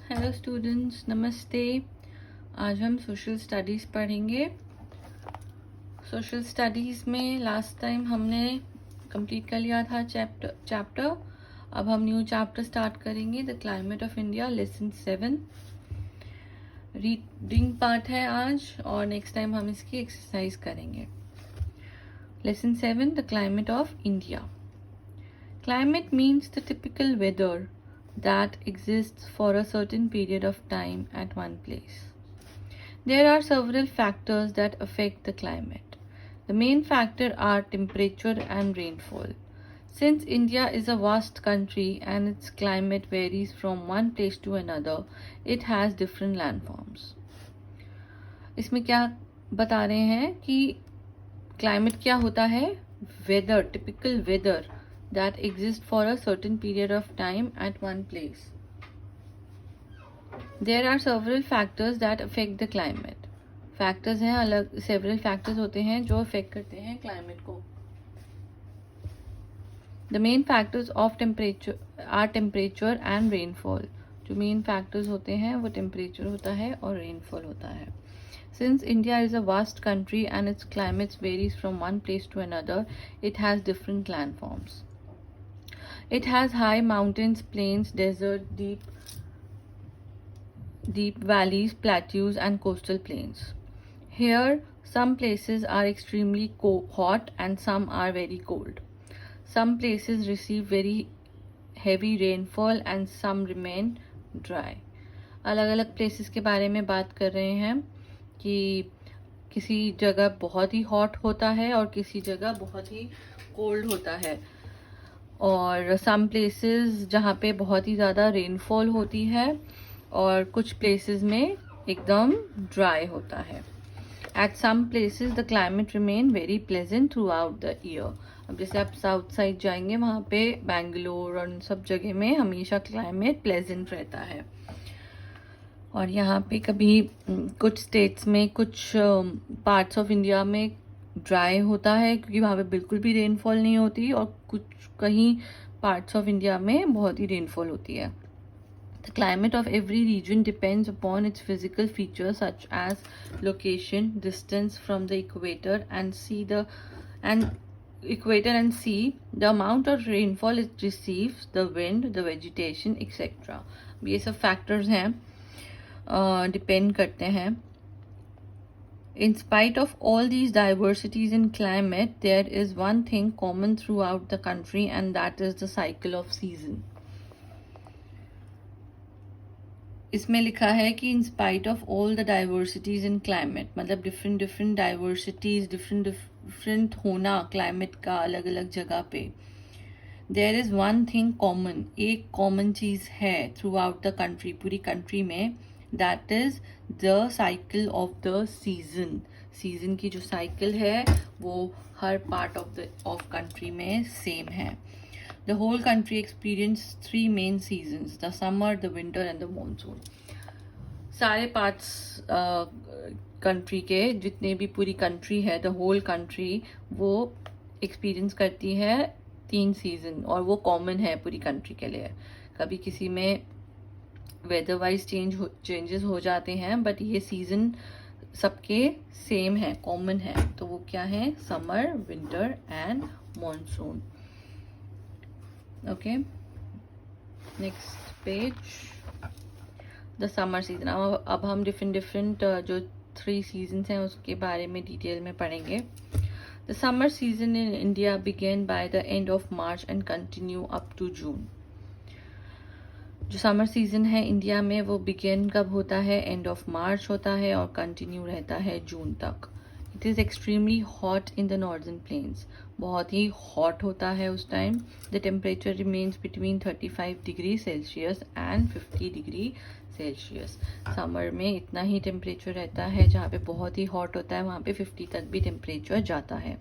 Hello students, नमस्ते। आज हम सोशल स्टडीज़ पढ़ेंगे। सोशल स्टडीज़ में लास्ट टाइम हमने कंप्लीट कर लिया था चैप्टर। अब हम न्यू चैप्टर स्टार्ट करेंगे, the climate of India, lesson 7। Reading part है आज और नेक्स्ट टाइम हम इसकी एक्सरसाइज करेंगे। Lesson 7, the climate of India. Climate means the typical weather that exists for a certain period of time at one place. There are several factors that affect the climate. The main factors are temperature and rainfall. Since India is a vast country and its climate varies from one place to another, it has different landforms. इसमें क्या बता रहे हैं कि climate क्या होता है? Weather, typical weather that exist for a certain period of time at one place. There are several factors that affect the climate. Factors हैं अलग, several factors होते हैं जो affect करते हैं climate को. The main factors of temperature are temperature and rainfall. जो main factors होते हैं वो temperature होता है और rainfall होता है. Since India is a vast country and its climate varies from one place to another, it has different landforms. It has high mountains, plains, desert, deep valleys, plateaus, and coastal plains. Here, some places are extremely hot and some are very cold. Some places receive very heavy rainfall and some remain dry. अलग अलग places के बारे में बात कर रहे हैं कि किसी जगह बहुत ही hot होता है और किसी जगह बहुत ही cold होता है, और सम प्लेसेस जहाँ पे बहुत ही ज़्यादा रेनफॉल होती है और कुछ प्लेसेस में एकदम ड्राई होता है. At some places the climate remain very pleasant throughout the year. अब जैसे आप साउथ साइड जाएंगे वहाँ पे बेंगलोर और उन सब जगह में हमेशा क्लाइमेट प्लेजेंट रहता है. और यहाँ पे कभी कुछ स्टेट्स में, कुछ पार्ट्स ऑफ इंडिया में ड्राई होता है क्योंकि वहाँ पे बिल्कुल भी रेनफॉल नहीं होती, और कुछ कहीं पार्ट्स ऑफ इंडिया में बहुत ही रेनफॉल होती है. The climate of every region depends upon its physical features such as location, distance from the equator and sea, the amount of rainfall it receives, the wind, the vegetation, etc. ये सब factors हैं, depend करते हैं. In spite of all these diversities in climate, there is one thing common throughout the country, and that is the cycle of season. इसमें लिखा है कि in spite of all the diversities in climate, मतलब different diversities, different होना climate का अलग अलग जगह पे, there is one thing common, एक common चीज़ है throughout the country, पूरी country में, that is the cycle of the season. Season की जो साइकिल है वो हर पार्ट ऑफ कंट्री में सेम है. The whole country experience 3 main seasons, the summer, the winter and the monsoon. सारे पार्ट्स कंट्री के, जितने भी पूरी कंट्री है, द होल कंट्री, वो एक्सपीरियंस करती है 3 सीजन, और वो कॉमन है पूरी कंट्री के लिए. कभी किसी में वेदर वाइज चेंजेस हो जाते हैं, बट ये सीजन सबके सेम है, कॉमन है. तो वो क्या है? Summer, winter and monsoon. Okay, next page, the summer season. अब हम डिफरेंट जो 3 सीजन्स हैं उसके बारे में डिटेल में पढ़ेंगे. The summer season in India begin by the end of March and continue up to June. जो समर सीजन है इंडिया में वो बिगिन कब होता है? एंड ऑफ मार्च होता है और कंटिन्यू रहता है जून तक. It is extremely hot in the northern plains. बहुत ही हॉट होता है उस time. The temperature remains between 35 degree Celsius and 50 degree Celsius. Summer में इतना ही टेम्परेचर रहता है. जहाँ पे बहुत ही हॉट होता है वहाँ पे 50 तक भी टेम्परेचर जाता है.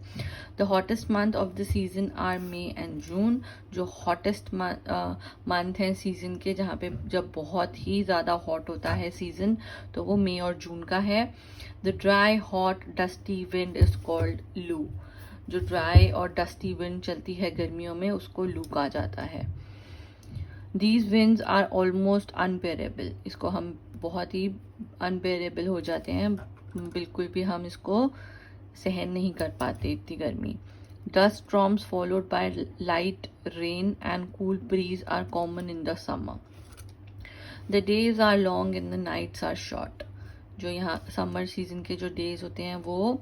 The hottest month of the season are May and June. जो हॉटेस्ट मंथ हैं सीजन के, जहाँ पे जब बहुत ही ज़्यादा हॉट होता है सीजन, तो वो मई और जून का है. The dry hot dusty wind is called लू. जो ड्राई और डस्टी विंड चलती है गर्मियों में उसको लू कहा जाता है. These winds are almost unbearable. इसको हम बहुत ही unbearable हो जाते हैं, बिल्कुल भी हम इसको सहन नहीं कर पाते इतनी गर्मी. Dust storms followed by light rain and cool breeze are common in the summer. The days are long and the nights are short. जो यहाँ समर सीजन के जो डेज होते हैं वो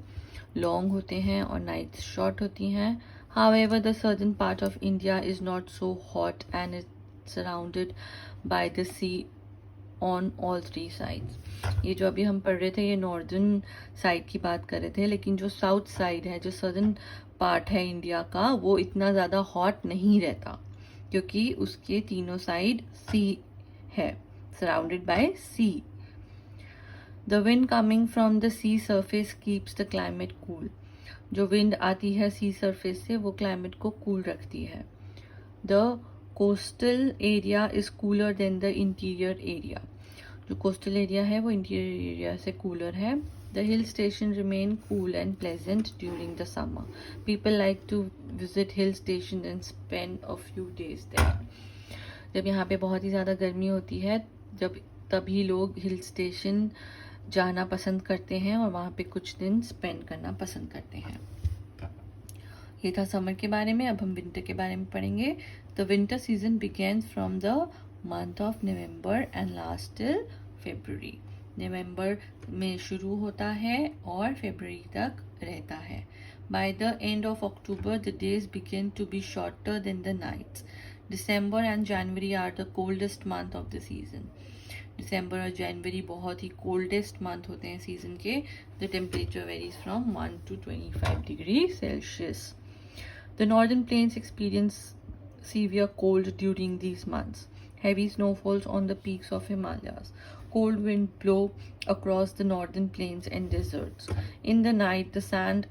लॉन्ग होते हैं और नाइट्स शॉर्ट होती हैं. However, the southern part of India is not so hot and is surrounded by the sea on all three sides. ये जो अभी हम पढ़ रहे थे ये नॉर्दर्न साइड की बात कर रहे थे, लेकिन जो साउथ साइड है, जो सदर्न पार्ट है इंडिया का, वो इतना ज़्यादा हॉट नहीं रहता क्योंकि उसके तीनों साइड सी है, surrounded by sea. The wind coming from the sea surface keeps the climate cool. जो विंड आती है सी सरफेस से वो क्लाइमेट को कूल रखती है. The coastal area is cooler than the interior area. जो कोस्टल एरिया है वो इंटीरियर एरिया से कूलर है. The hill station remain cool and pleasant during the summer. People like to visit hill station and spend a few days there. जब यहाँ पे बहुत ही ज़्यादा गर्मी होती है तभी लोग हिल स्टेशन जाना पसंद करते हैं और वहाँ पे कुछ दिन स्पेंड करना पसंद करते हैं. ये था समर के बारे में. अब हम विंटर के बारे में पढ़ेंगे. The winter season begins from the month of November and last till February. नवंबर में शुरू होता है और फरवरी तक रहता है. By the end of October the days begin to be shorter than the nights. December and January are the coldest month of the season. दिसंबर और जनवरी बहुत ही कोल्डेस्ट मंथ होते हैं सीजन के. The temperature varies from 1 to 25 degree Celsius. The northern plains experience severe cold during these months. Heavy snowfalls on the peaks of Himalayas. Cold wind blow across the northern plains and deserts. In the night, the sand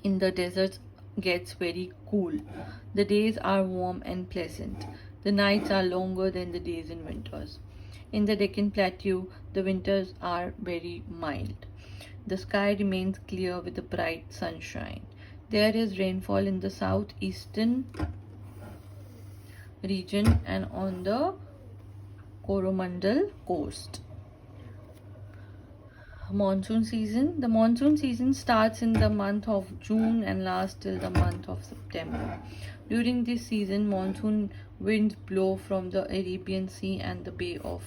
in the deserts gets very cool. The days are warm and pleasant. The nights are longer than the days in winters. In the Deccan Plateau, the winters are very mild. The sky remains clear with a bright sunshine. There is rainfall in the southeastern region and on the Coromandel coast. Monsoon season. The monsoon season starts in the month of June and lasts till the month of September. During this season, monsoon winds blow from the Arabian Sea and the Bay of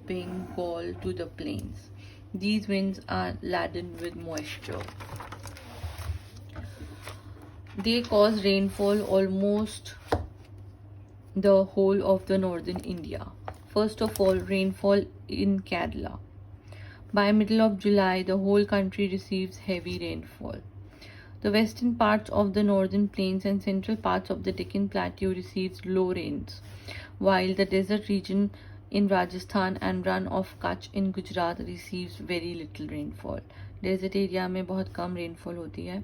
Bengal to the plains. These winds are laden with moisture. They cause rainfall almost the whole of the northern India. First of all, rainfall in Kerala. By middle of July, the whole country receives heavy rainfall. The western parts of the northern plains and central parts of the Deccan Plateau receives low rains, while the desert region in Rajasthan and run of Kutch in Gujarat receives very little rainfall. Desert area में बहुत कम rainfall होती है.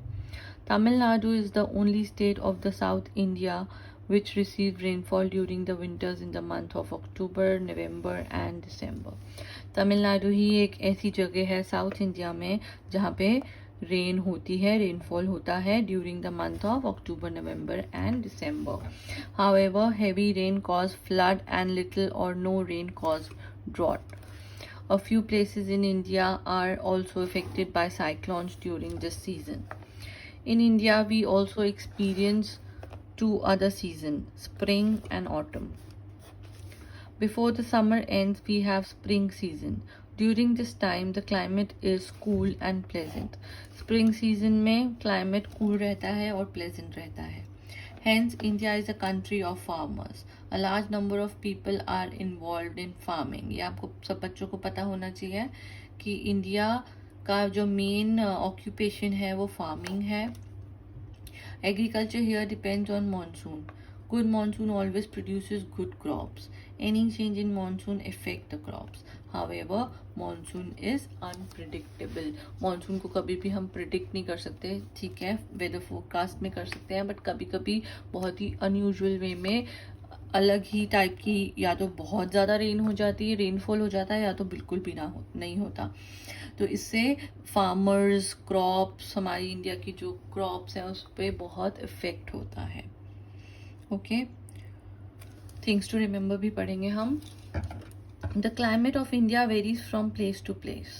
Tamil Nadu is the only state of the South India which receives rainfall during the winters in the month of October, November and December. Tamil Nadu ही एक ऐसी जगह है south India में जहाँ पे रेन होती है, रेनफॉल होता है during the month of October, November and December. However, heavy rain cause flood and little or no rain cause drought. A few places in India are also affected by cyclones during this season. In India, we also experience two other seasons, spring and autumn. Before the summer ends, we have spring season. During this time, the climate is cool and pleasant. Spring season में climate cool रहता है और pleasant रहता है. Hence, India is a country of farmers. A large number of people are involved in farming. ये आपको सब बच्चों को पता होना चाहिए कि इंडिया का जो मेन ऑक्यूपेशन है वो फार्मिंग है. Agriculture here depends on monsoon. Good monsoon always produces good crops. Any change in monsoon effect the crops. However monsoon is unpredictable. Monsoon को कभी भी हम प्रिडिक्ट नहीं कर सकते. ठीक है, वेदर फोरकास्ट में कर सकते हैं, बट कभी कभी बहुत ही अनयूजुअल वे में अलग ही टाइप की, या तो बहुत ज़्यादा रेन हो जाती है, रेनफॉल हो जाता है, या तो बिल्कुल भी नहीं होता. तो इससे फार्मर्स, क्रॉप्स, हमारी इंडिया की जो क्रॉप्स हैं उस पर बहुत इफ़ेक्ट होता है. ओके, थिंग्स टू रिमेंबर भी पढ़ेंगे हम. The climate of India varies from place to place.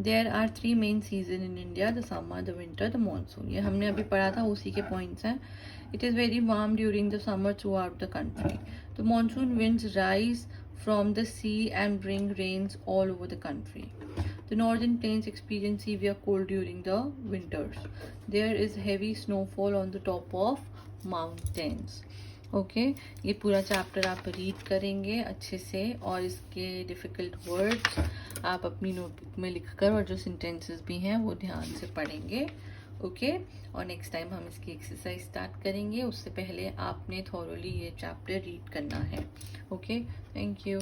There are three main seasons in India: the summer, the winter, the monsoon. ये हमने अभी पढ़ा था, उसी के points हैं. It is very warm during the summer throughout the country. The monsoon winds rise from the sea and bring rains all over the country. The northern plains experience severe cold during the winters. There is heavy snowfall on the top of mountains. Okay ये पूरा chapter आप read करेंगे अच्छे से, और इसके difficult words आप अपनी नोटबुक में लिखकर और जो सेंटेंसेस भी हैं वो ध्यान से पढ़ेंगे. ओके और नेक्स्ट टाइम हम इसकी एक्सरसाइज स्टार्ट करेंगे. उससे पहले आपने थॉरोली ये चैप्टर रीड करना है. Okay thank you.